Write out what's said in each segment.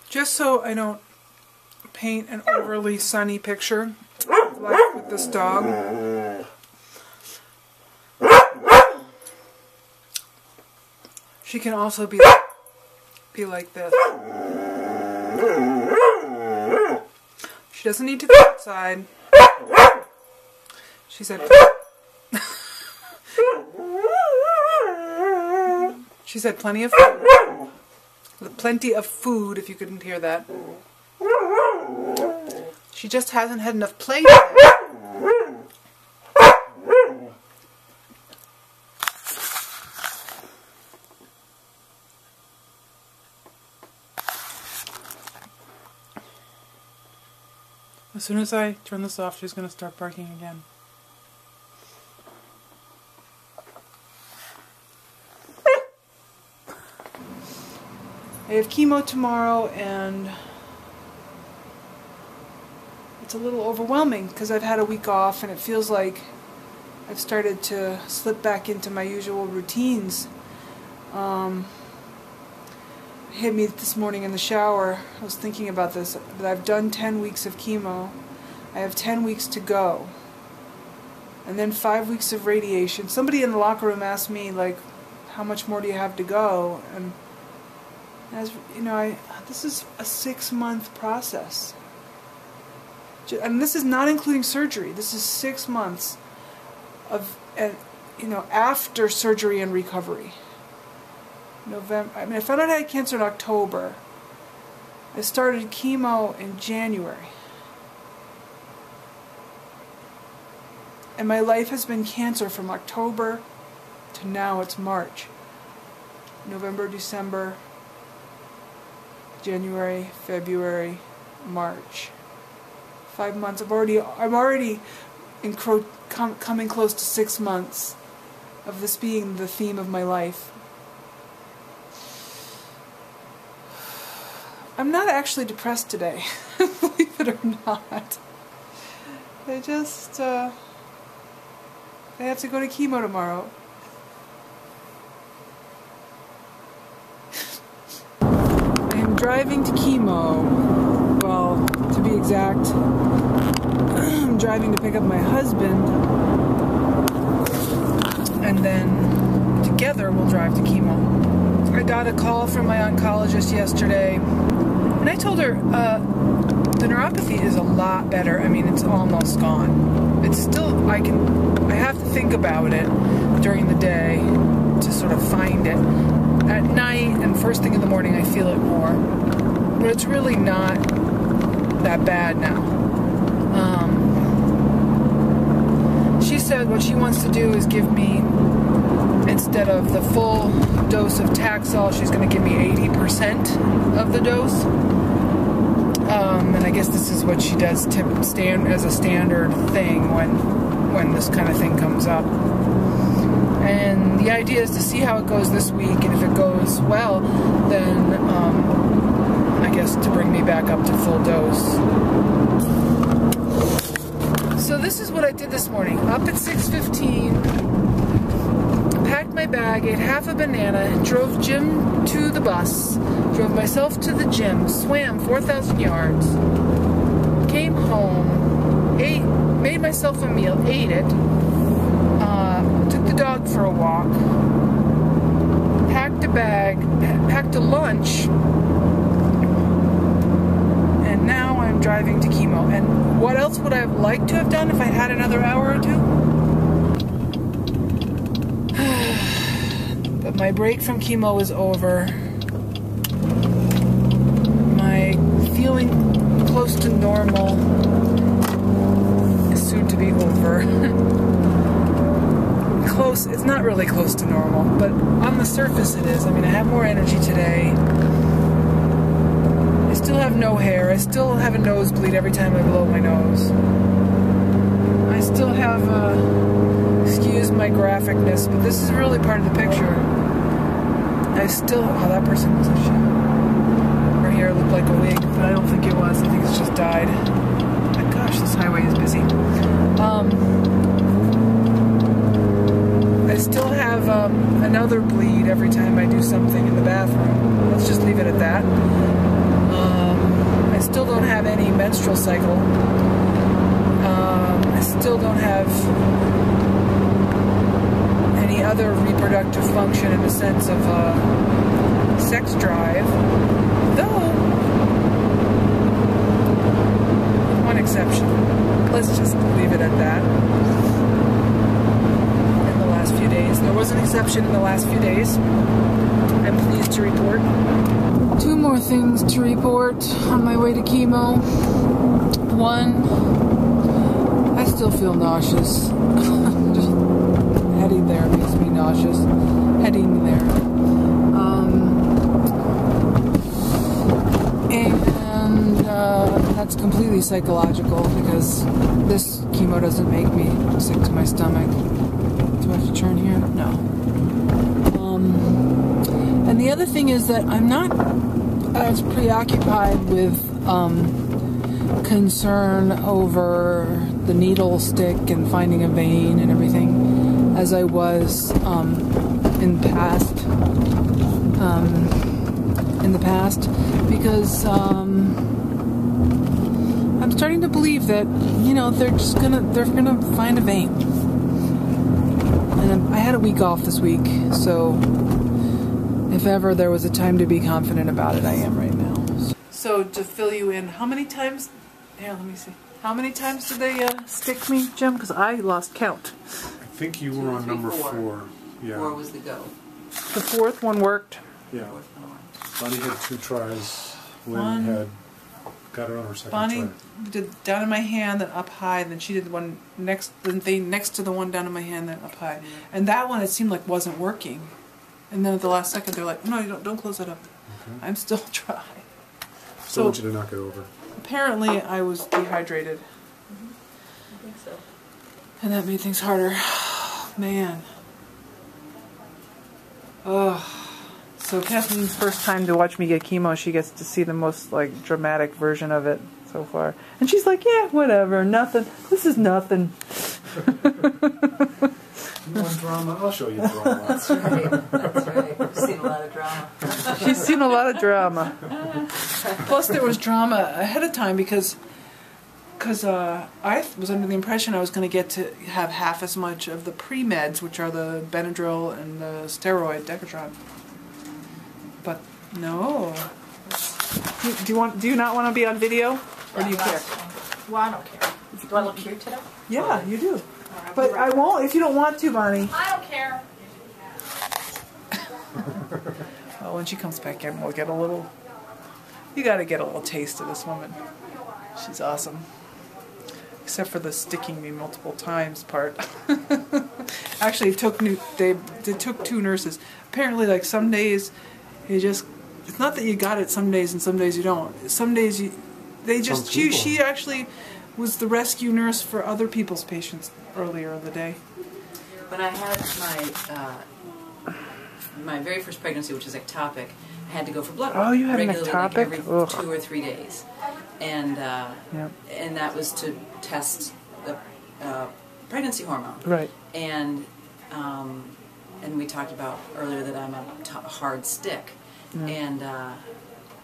Just so I don't paint an overly sunny picture of life with this dog. She can also be like this. She doesn't need to go outside. She said she said plenty of food. Plenty of food, if you couldn't hear that. She just hasn't had enough play today. As soon as I turn this off, she's going to start barking again. I have chemo tomorrow, and it's a little overwhelming because I've had a week off and it feels like I've started to slip back into my usual routines. It hit me this morning in the shower. I was thinking about this, but I've done 10 weeks of chemo. I have 10 weeks to go. And then 5 weeks of radiation. Somebody in the locker room asked me, like, how much more do you have to go? And as you know, this is a 6-month process. And this is not including surgery. This is 6 months of, after surgery and recovery. I found out I had cancer in October. I started chemo in January. And my life has been cancer from October to now. It's March. November, December, January, February, March. 5 months. I'm already coming close to 6 months of this being the theme of my life. I'm not actually depressed today, believe it or not. I just, I have to go to chemo tomorrow. I am driving to chemo. Well, to be exact, I'm driving to pick up my husband, and then together we'll drive to chemo. I got a call from my oncologist yesterday, and I told her the neuropathy is a lot better. I mean, it's almost gone. It's still, I have to think about it during the day to sort of find it. At night and first thing in the morning I feel it more, but it's really not that bad now. She said what she wants to do is give me, instead of the full dose of Taxol, she's going to give me 80% of the dose. And I guess this is what she does as a standard thing when this kind of thing comes up. And the idea is to see how it goes this week, and if it goes well, then I guess to bring me back up to full dose. So this is what I did this morning. Up at 6:15, packed my bag, ate half a banana, drove Jim to the bus, drove myself to the gym, swam 4,000 yards, came home, made myself a meal, ate it, took the dog for a walk, packed a bag, packed a lunch, and now I'm driving to chemo. And what else would I have liked to have done if I had another hour or two? But my break from chemo is over. My feeling close to normal is soon to be over. Close, it's not really close to normal, but on the surface it is. I mean, I have more energy today. I still have no hair. I still have a nosebleed every time I blow my nose. I still have, excuse my graphicness, but this is really part of the picture. I still, oh, that person was a shit. Her hair looked like a wig, but I don't think it was. I think it's just dyed. But gosh, this highway is busy. I still have another bleed every time I do something in the bathroom. Let's just leave it at that. still don't have any menstrual cycle. I still don't have any other reproductive function in the sense of sex drive. Though, with one exception. Let's just leave it at that. In the last few days. There was an exception in the last few days. I'm pleased to report. 2 more things to report on my way to chemo. One, I still feel nauseous. Just heading there makes me nauseous. Heading there. And that's completely psychological because this chemo doesn't make me sick to my stomach. Do I have to turn here? No. And the other thing is that I'm not as preoccupied with concern over the needle stick and finding a vein and everything as I was in the past because I'm starting to believe that, you know, they're gonna find a vein. And I had a week off this week, so if ever there was a time to be confident about it, I am right now. So to fill you in, how many times? Here, let me see. How many times did they stick me, Jim? Because I lost count. I think you were on number 4. Yeah. 4 was the go. The 4th one worked. Yeah. Bonnie had 2 tries. Lynn had got it on her second try. Bonnie did down in my hand, then up high, and then she did the one next to the one down in my hand, then up high. And that one, it seemed like wasn't working. And then at the last second, they're like, "No, you don't close that up. Okay. I'm still trying." Still want you to knock it over. Apparently, I was dehydrated. I think so. And that made things harder. Man. Oh. So Kathleen's first time to watch me get chemo, she gets to see the most like dramatic version of it so far. And she's like, "Yeah, whatever, nothing. This is nothing." You want drama? I'll show you drama. That's right. That's right. I've seen a lot of drama. She's seen a lot of drama. Plus, there was drama ahead of time because I was under the impression I was going to get to have half as much of the pre-meds, which are the Benadryl and the steroid Decatron. But no. Do you not want to be on video, or do you care? Well, I don't care. Do I look cute today? Yeah, you do. But I won't if you don't want to, Bonnie. I don't care. Well, when she comes back in, we'll get a little... You gotta get a little taste of this woman. She's awesome. Except for the sticking me multiple times part. Actually, they took 2 nurses. Apparently, like some days, it's not that you got it some days and some days you don't. Some days she actually was the rescue nurse for other people's patients earlier in the day. When I had my very first pregnancy, which was ectopic, I had to go for blood work. Oh, you had an regularly, ectopic? like every 2 or 3 days, and Yep. and that was to test the pregnancy hormone. Right. And we talked about earlier that I'm a hard stick, and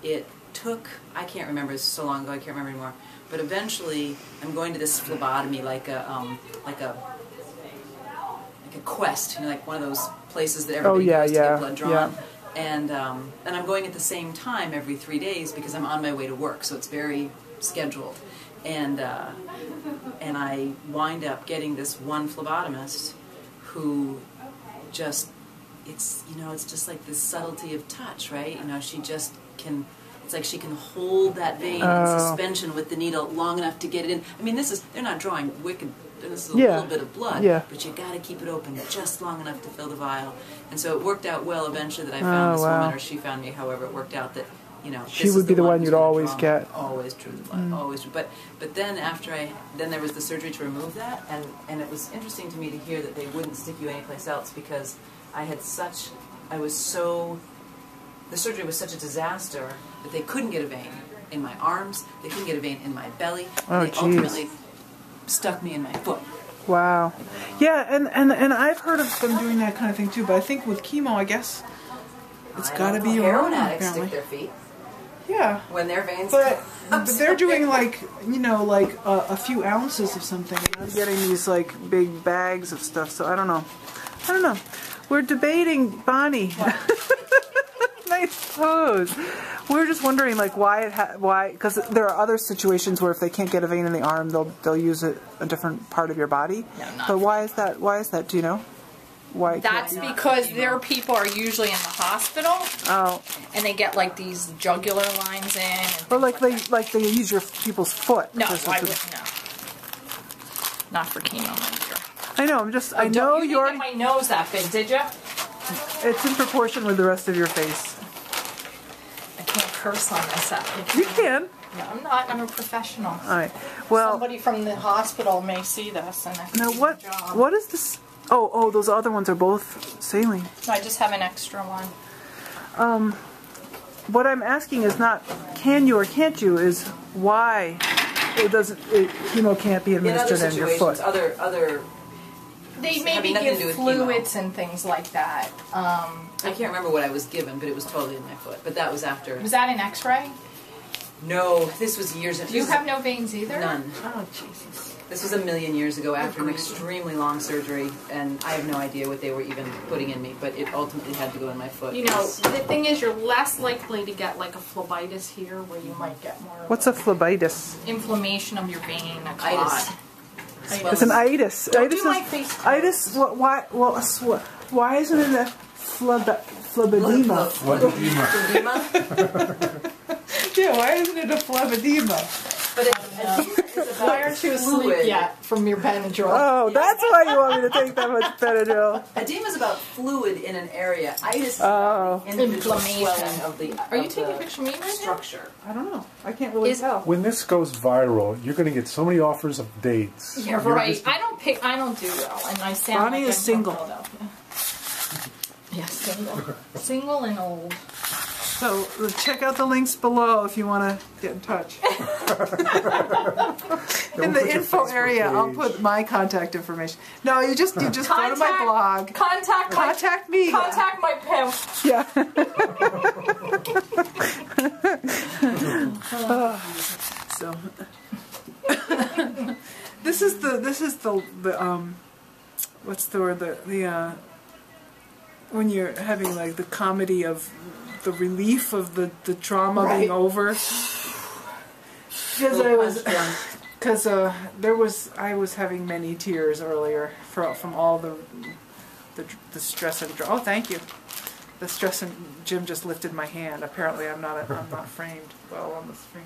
it took, I can't remember, it's so long ago I can't remember anymore. But eventually, I'm going to this phlebotomy like a quest, you know, like one of those places that everybody goes to get blood drawn. Yeah. And I'm going at the same time every 3 days because I'm on my way to work, so it's very scheduled. And I wind up getting this one phlebotomist who just, it's just like this subtlety of touch, right? You know, she just can. It's like she can hold that vein in suspension with the needle long enough to get it in. I mean, they're not drawing wicked, this is a little bit of blood, but you got to keep it open just long enough to fill the vial. And so it worked out well eventually that I found this woman, or she found me, however it worked out that, you know, she would be the one you'd always get. Always drew the blood, always drew. But then then there was the surgery to remove that, and it was interesting to me to hear that they wouldn't stick you anyplace else because the surgery was such a disaster that they couldn't get a vein in my arms, they couldn't get a vein in my belly, and they ultimately stuck me in my foot. Wow. Yeah, and I've heard of them doing that kind of thing too, but I think with chemo, I guess it's got to be your arm, heroin addicts apparently. stick their feet. Yeah. when their veins But collapse. they're doing like, you know, like a few ounces of something. And I'm getting these like big bags of stuff, so I don't know. I don't know. We're debating, Bonnie. Nice pose. We're just wondering like why, because there are other situations where if they can't get a vein in the arm, they'll use a different part of your body. No, not. But why is that? Why is that? Do you know? Why? That's because their people are usually in the hospital. Oh. And they get like these jugular lines in. And Or like they use your people's foot. no, This is I the- wouldn't. No. Not for chemo, I'm sure. I know. I know you you're. didn't get my nose that big, did you? It's in proportion with the rest of your face. I can't curse on this. You can. No, I'm not. I'm a professional. All right. Well, Somebody from the hospital may see this, and I can now do what? my job. What is this? Oh, those other ones are both saline. I just have an extra one. What I'm asking is not can you or can't you, is why chemo can't be in other administered in your situations, foot. other They having maybe nothing to give do with fluids and things like that. I can't remember what I was given, but it was totally in my foot. But that was after. Was that an X-ray? No, this was years ago. You have no veins either? None. Oh, Jesus. This was a million years ago after an extremely long surgery, and I have no idea what they were even putting in me, but it ultimately had to go in my foot. You know, the thing is, you're less likely to get like a phlebitis here, where you might get more of What's a phlebitis? inflammation of your vein, a clot. Itis. It's an itis. Don't Itis do my is face itis. Why? Well, why isn't it a phlebedema? Edema? Yeah, why isn't it a phlebedema? But edema is about Why aren't you asleep fluid. yet from your Benadryl? Oh, that's why you want me to take that much Benadryl. Edema is about fluid in an area. Itis is Oh. about the individual Inflammation. swelling of the Are you of taking the a picture of me right now? structure. I don't know. I can't really tell. When this goes viral, you're going to get so many offers of dates. Yeah, You're right. just- I don't do well, and I sound Bonnie like is I'm from single. Philadelphia. Yeah, single. Single and old. So check out the links below if you want to get in touch. In the info area, I'll put my contact information. No, you just go to my blog. Contact me. Contact my pimp. Yeah. So this is the what's the word, the when you're having like the comedy of the relief of the trauma being over. Because I was having many tears earlier from all the stress and oh, thank you. The stress, and Jim just lifted my hand. Apparently, I'm not framed well on the screen.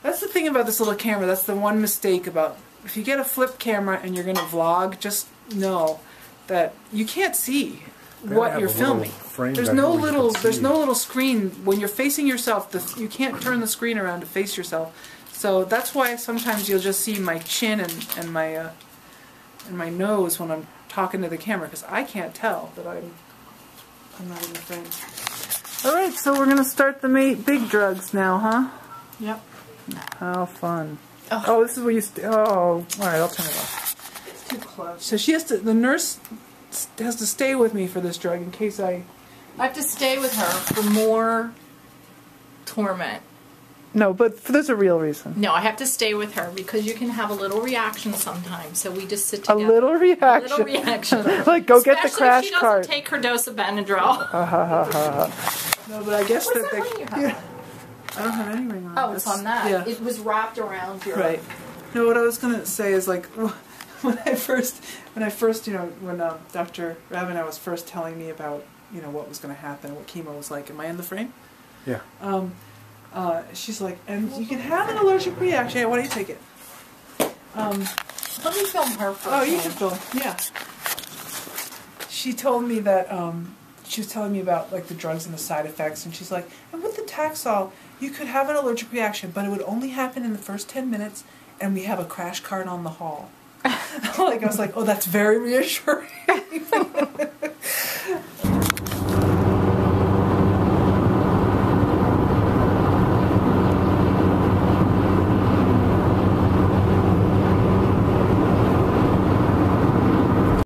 That's the thing about this little camera. That's the one mistake about if you get a flip camera and you're going to vlog. Just know that you can't see what you're filming. There's no little screen when you're facing yourself. You can't turn the screen around to face yourself. So that's why sometimes you'll just see my chin and my nose when I'm talking to the camera, because I can't tell that I'm not in the frame. All right, so we're gonna start the big drugs now, huh? Yep. How fun! Oh, this is where you. All right, I'll turn it off. It's too close. So she has to. The nurse has to stay with me for this drug in case I have to stay with her for more torment. No, but there's a real reason. No, I have to stay with her because you can have a little reaction sometimes. So we just sit together. A little reaction. A little reaction. Like, go get the Especially crash if she cart. doesn't take her dose of Benadryl. No, but I guess What's that that ring you have? I don't have any ring on. Oh, it's on that. Yeah. It was wrapped around your... Right. No, what I was gonna say is like when I first, when Dr. Ravina was first telling me about what was gonna happen, what chemo was like. Am I in the frame? Yeah. She's like, and you can have an allergic reaction. Why don't you take it? Let me film her first. Oh, you can film. Yeah. She told me that she was telling me about like the drugs and the side effects, and she's like, and with the Taxol, you could have an allergic reaction, but it would only happen in the first 10 minutes, and we have a crash cart on the hall. I was like, oh, that's very reassuring.